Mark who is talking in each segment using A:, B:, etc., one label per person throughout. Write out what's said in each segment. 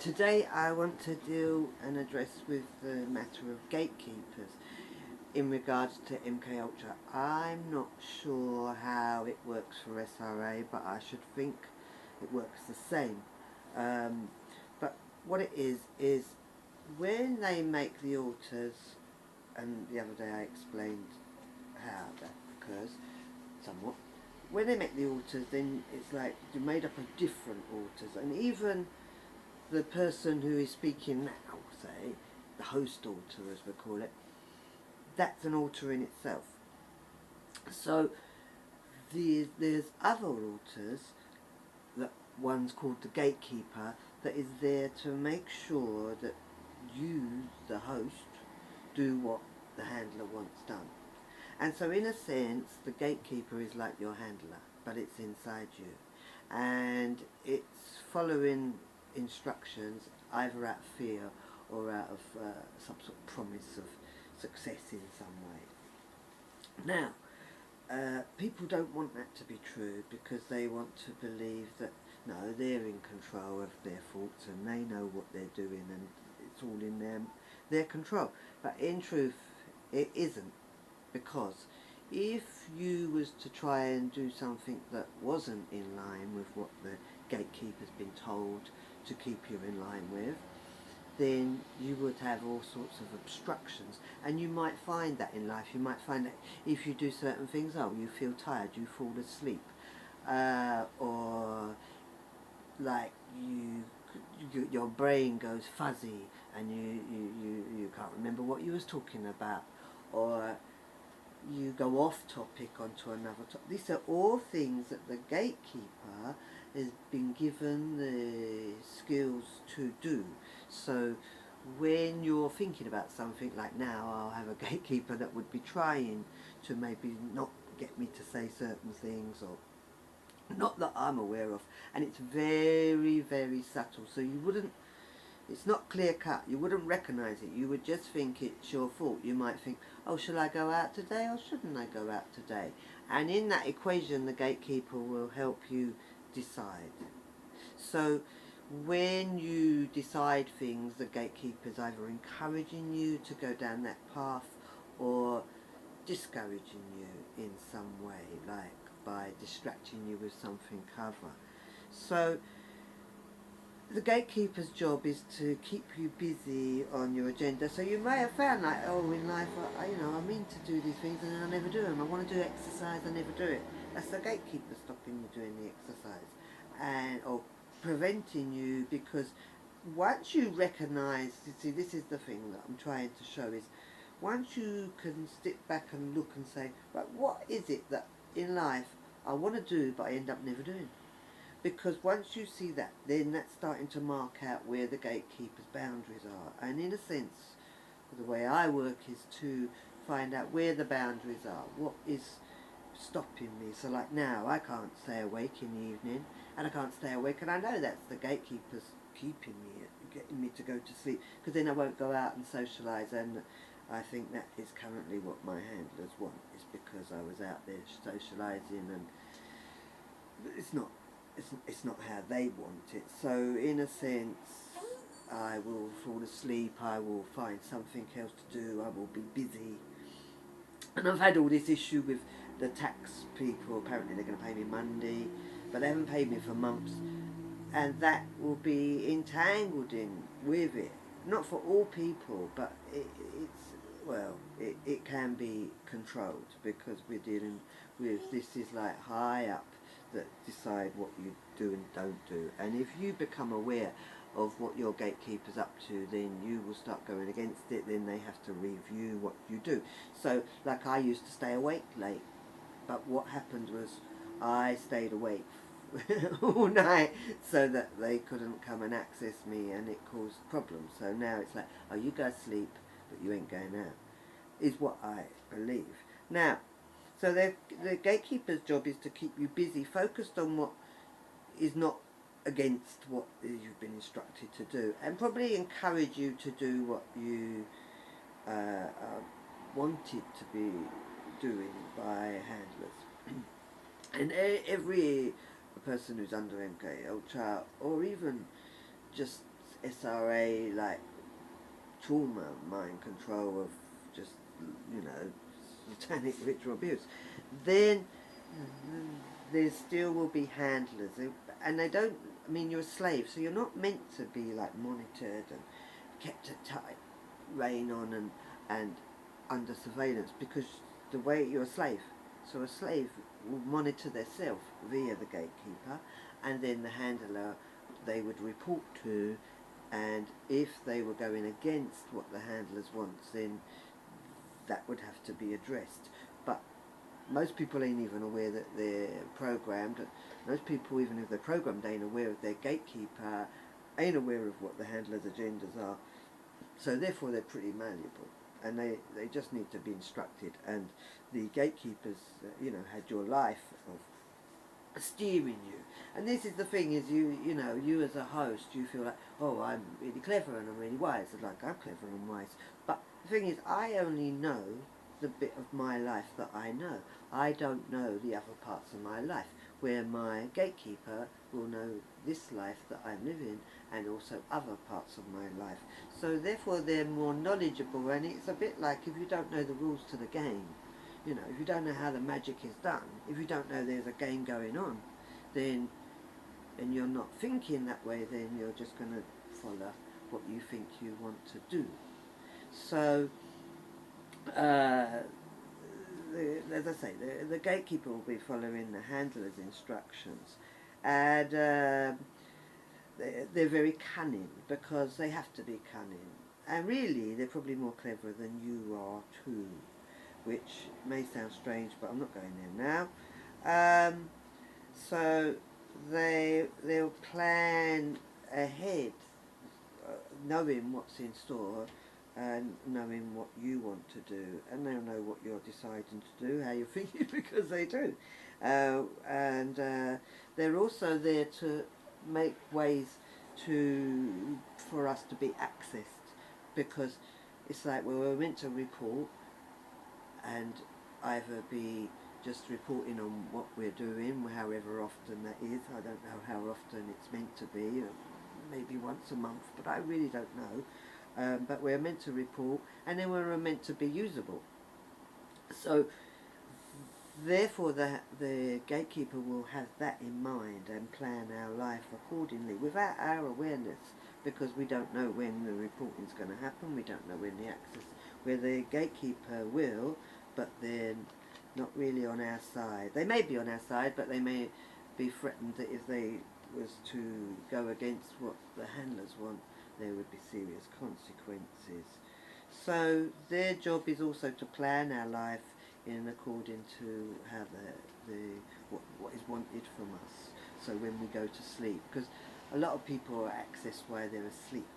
A: Today I want to deal and address with the matter of gatekeepers in regards to MK Ultra. I'm not sure how it works for SRA, but I should think it works the same. But what it is when they make the alters, and the other day I explained how that occurs somewhat. When they make the alters, then it's like you're made up of different alters, and even the person who is speaking now, say, the host alter as we call it, that's an alter in itself. So there's other alters, that one's called the gatekeeper, that is there to make sure that you, the host, do what the handler wants done. And so in a sense, the gatekeeper is like your handler, but it's inside you. And it's following instructions either out of fear or out of some sort of promise of success in some way. Now, people don't want that to be true because they want to believe that no, they're in control of their thoughts and they know what they're doing and it's all in their control. But in truth, it isn't, because if you was to try and do something that wasn't in line with what the gatekeeper's been told to keep you in line with, then you would have all sorts of obstructions. And you might find that in life. You might find that if you do certain things, oh, you feel tired, you fall asleep, or like your brain goes fuzzy and you can't remember what you was talking about, or you go off topic onto another topic. These are all things that the gatekeeper has been given the skills to do. So when you're thinking about something, like now I'll have a gatekeeper that would be trying to maybe not get me to say certain things, or not that I'm aware of, and it's very, very subtle, so you wouldn't, it's not clear cut, you wouldn't recognise it, you would just think it's your fault. You might think, oh, shall I go out today or shouldn't I go out today? And in that equation the gatekeeper will help you decide. So when you decide things, the gatekeeper is either encouraging you to go down that path or discouraging you in some way, like by distracting you with something clever. So the gatekeeper's job is to keep you busy on your agenda. So you may have found, like, oh, in life, I mean to do these things and then I never do them. I want to do exercise, I never do it. That's the gatekeeper stopping you doing the exercise, and or preventing you, because once you recognise, you see, this is the thing that I'm trying to show, is once you can sit back and look and say, right, what is it that in life I want to do but I end up never doing? Because once you see that, then that's starting to mark out where the gatekeeper's boundaries are. And in a sense, the way I work is to find out where the boundaries are, what is stopping me. So like now, I can't stay awake in the evening, and I can't stay awake, and I know that's the gatekeeper's keeping me, getting me to go to sleep, because then I won't go out and socialise. And I think that is currently what my handlers want, is because I was out there socialising, and it's not how they want it. So in a sense, I will fall asleep, I will find something else to do, I will be busy. And I've had all this issue with the tax people. Apparently they're going to pay me Monday, but they haven't paid me for months, and that will be entangled in with it. Not for all people, but it can be controlled, because we're dealing with, this is like high up that decide what you do and don't do. And if you become aware of what your gatekeeper's up to, then you will start going against it. Then they have to review what you do. So like I used to stay awake late, but what happened was I stayed awake all night so that they couldn't come and access me, and it caused problems. So now it's like, oh, you guys sleep but you ain't going out, is what I believe. Now, so the gatekeeper's job is to keep you busy, focused on what is not against what you've been instructed to do, and probably encourage you to do what you wanted to be doing by handlers. And every person who's under MK Ultra, or even just SRA, like trauma, mind control of just, you know, satanic ritual abuse, then there still will be handlers, and they don't. I mean, you're a slave, so you're not meant to be like monitored and kept at tight rein on and under surveillance, because the way you're a slave. So a slave will monitor themselves via the gatekeeper, and then the handler they would report to, and if they were going against what the handlers want, then that would have to be addressed. But most people ain't even aware that they're programmed. Most people, even if they're programmed, ain't aware of their gatekeeper, ain't aware of what the handler's agendas are. So therefore they're pretty malleable, and they just need to be instructed. And the gatekeepers, you know, had your life of steering you. And this is the thing, is you know, you as a host, you feel like, oh, I'm really clever and I'm really wise. And like, I'm clever and wise. But the thing is, I only know the bit of my life that I know. I don't know the other parts of my life, where my gatekeeper will know this life that I'm living and also other parts of my life. So therefore they're more knowledgeable, and it's a bit like if you don't know the rules to the game, you know, if you don't know how the magic is done, if you don't know there's a game going on, then, and you're not thinking that way, then you're just going to follow what you think you want to do. So, as I say, the gatekeeper will be following the handler's instructions, and they're very cunning, because they have to be cunning, and really they're probably more clever than you are too, which may sound strange, but I'm not going there now. So they'll plan ahead, knowing what's in store and knowing what you want to do, and they'll know what you're deciding to do, how you're thinking, because they do. And they're also there to make ways for us to be accessed, because it's like, well, we're meant to report and either be just reporting on what we're doing, however often that is. I don't know how often it's meant to be, maybe once a month, but I really don't know. But we're meant to report, and then we're meant to be usable. So therefore the gatekeeper will have that in mind and plan our life accordingly without our awareness, because we don't know when the reporting's going to happen, we don't know when the access, where the gatekeeper will, but they're not really on our side. They may be on our side, but they may be threatened that if they was to go against what the handlers want, there would be serious consequences. So their job is also to plan our life in according to how what is wanted from us. So when we go to sleep, because a lot of people are accessed while they're asleep.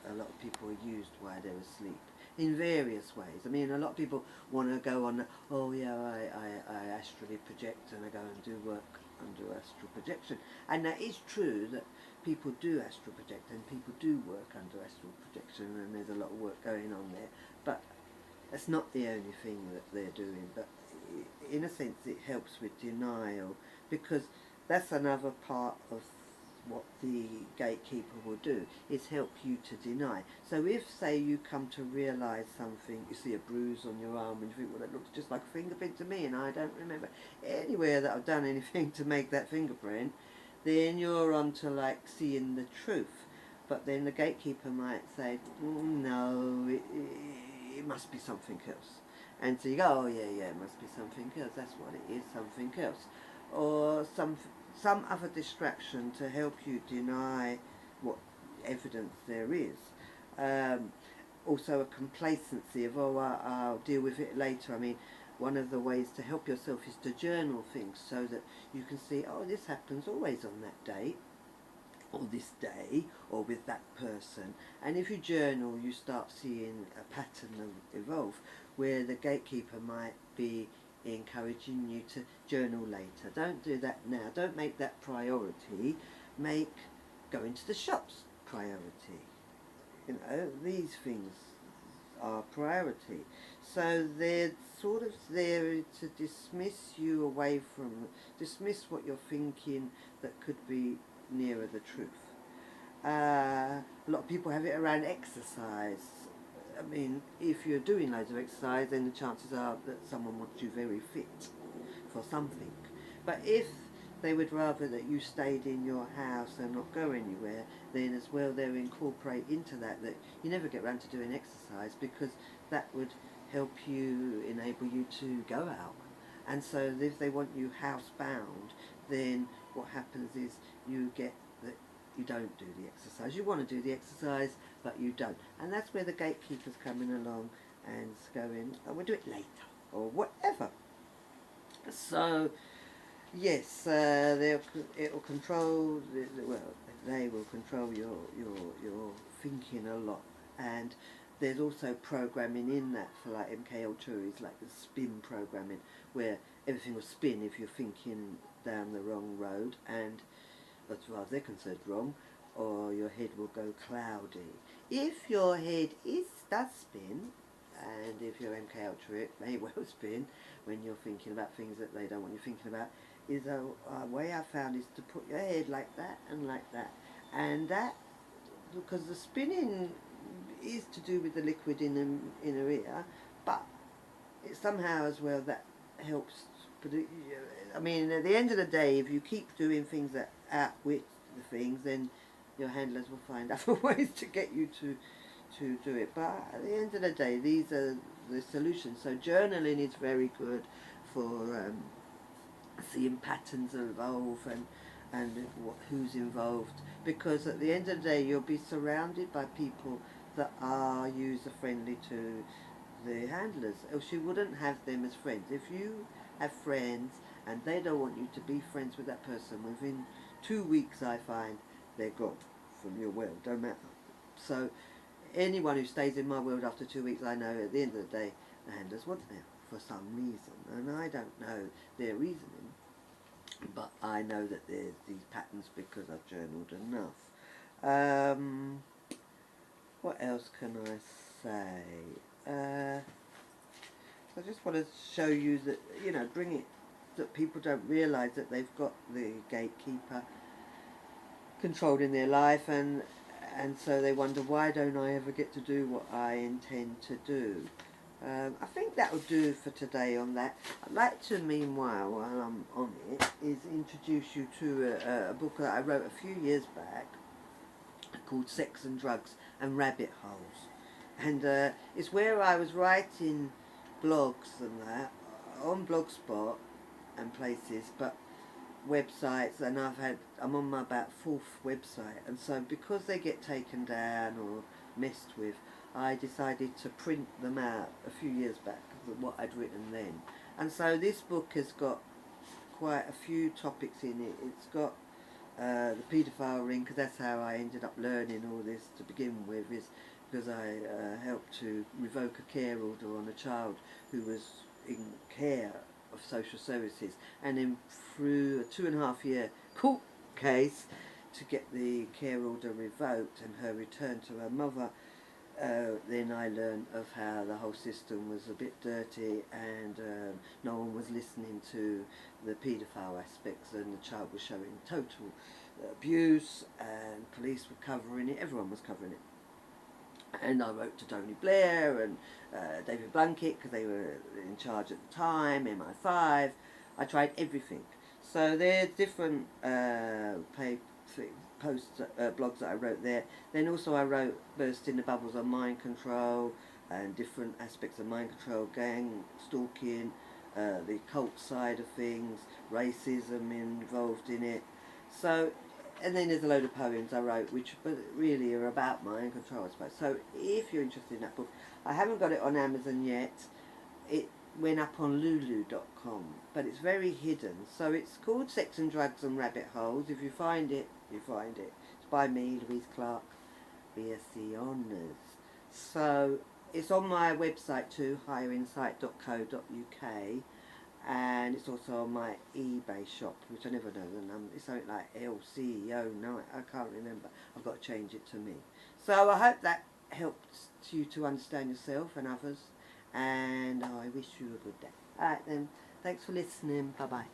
A: A lot of people are used while they're asleep in various ways. I mean, a lot of people want to go on, oh yeah, I astrally project, and I go and do work under astral projection. And that is true, that people do astral project and people do work under astral projection, and there's a lot of work going on there. But that's not the only thing that they're doing. But in a sense it helps with denial, because that's another part of what the gatekeeper will do, is help you to deny. So if, say, you come to realise something, you see a bruise on your arm and you think, well, that looks just like a fingerprint to me, and I don't remember anywhere that I've done anything to make that fingerprint, then you're on to like seeing the truth. But then the gatekeeper might say, no, it must be something else. And so you go, oh yeah, it must be something else, that's what it is, something else. Or some other distraction to help you deny what evidence there is. Also a complacency of, oh, I'll deal with it later. I mean, one of the ways to help yourself is to journal things, so that you can see, oh, this happens always on that date, or this day, or with that person. And if you journal, you start seeing a pattern evolve, where the gatekeeper might be encouraging you to journal later. Don't do that now. Don't make that priority. Make going to the shops priority. You know, these things are priority. So they're sort of there to dismiss you away from, dismiss what you're thinking that could be nearer the truth. A lot of people have it around exercise. I mean, if you're doing loads of exercise, then the chances are that someone wants you very fit for something. But if they would rather that you stayed in your house and not go anywhere, then as well they'll incorporate into that you never get round to doing exercise, because that would help you, enable you to go out. And so if they want you housebound, then what happens is you get that you don't do the exercise. You want to do the exercise, but you don't. And that's where the gatekeeper's coming along and going, oh, we'll do it later, or whatever. So, yes, it'll control, well, they will control your thinking a lot. And there's also programming in that for like MK Ultra is like the spin programming, where everything will spin if you're thinking down the wrong road, and as far as they're concerned wrong, or your head will go cloudy. If your head does spin, and if you're MK Ultra, it may well spin when you're thinking about things that they don't want you thinking about, is a way I found is to put your head like that and like that. And that, because the spinning is to do with the liquid in the inner ear, but it somehow as well that helps. I mean, at the end of the day, if you keep doing things that outwit the things, then your handlers will find other ways to get you to do it. But at the end of the day, these are the solutions. So journaling is very good for seeing patterns evolve and who's involved, because at the end of the day you'll be surrounded by people that are user friendly to the handlers, else you wouldn't have them as friends. If you have friends and they don't want you to be friends with that person, within 2 weeks I find they're gone from your world, don't matter. So anyone who stays in my world after 2 weeks, I know at the end of the day the handlers want them for some reason, and I don't know their reasoning, but I know that there's these patterns because I've journaled enough. What else can I say? I just want to show you that, you know, bring it, that people don't realise that they've got the gatekeeper controlled in their life, and so they wonder, why don't I ever get to do what I intend to do? I think that will do for today on that. I'd like to, meanwhile, while I'm on it, is introduce you to a book that I wrote a few years back called Sex and Drugs and Rabbit Holes. And it's where I was writing blogs and that on Blogspot and places, but websites, and I'm on my about 4th website, and so because they get taken down or messed with, I decided to print them out a few years back of what I'd written then. And so this book has got quite a few topics in it. It's got the paedophile ring, because that's how I ended up learning all this to begin with, is because I helped to revoke a care order on a child who was in care of social services, and then through a 2.5-year court case to get the care order revoked and her returned to her mother, then I learned of how the whole system was a bit dirty, and no one was listening to the paedophile aspects, and the child was showing total abuse, and police were covering it, everyone was covering it. And I wrote to Tony Blair and David Blunkett, because they were in charge at the time, MI5. I tried everything. So there's different posts, blogs that I wrote there. Then also I wrote Bursting the Bubbles on mind control and different aspects of mind control, gang stalking, the cult side of things, racism involved in it. So, and then there's a load of poems I wrote, which really are about mind control, I suppose. So if you're interested in that book, I haven't got it on Amazon yet. It went up on lulu.com, but it's very hidden. So it's called Sex and Drugs and Rabbit Holes. If you find it, you find it. It's by me, Louise Clark, BSc Honours. So it's on my website too, higherinsight.co.uk. And it's also on my eBay shop, which I never know the number. It's something like LCO9, I can't remember. I've got to change it to me. So I hope that helps you to understand yourself and others, and I wish you a good day. Alright then, thanks for listening, bye bye.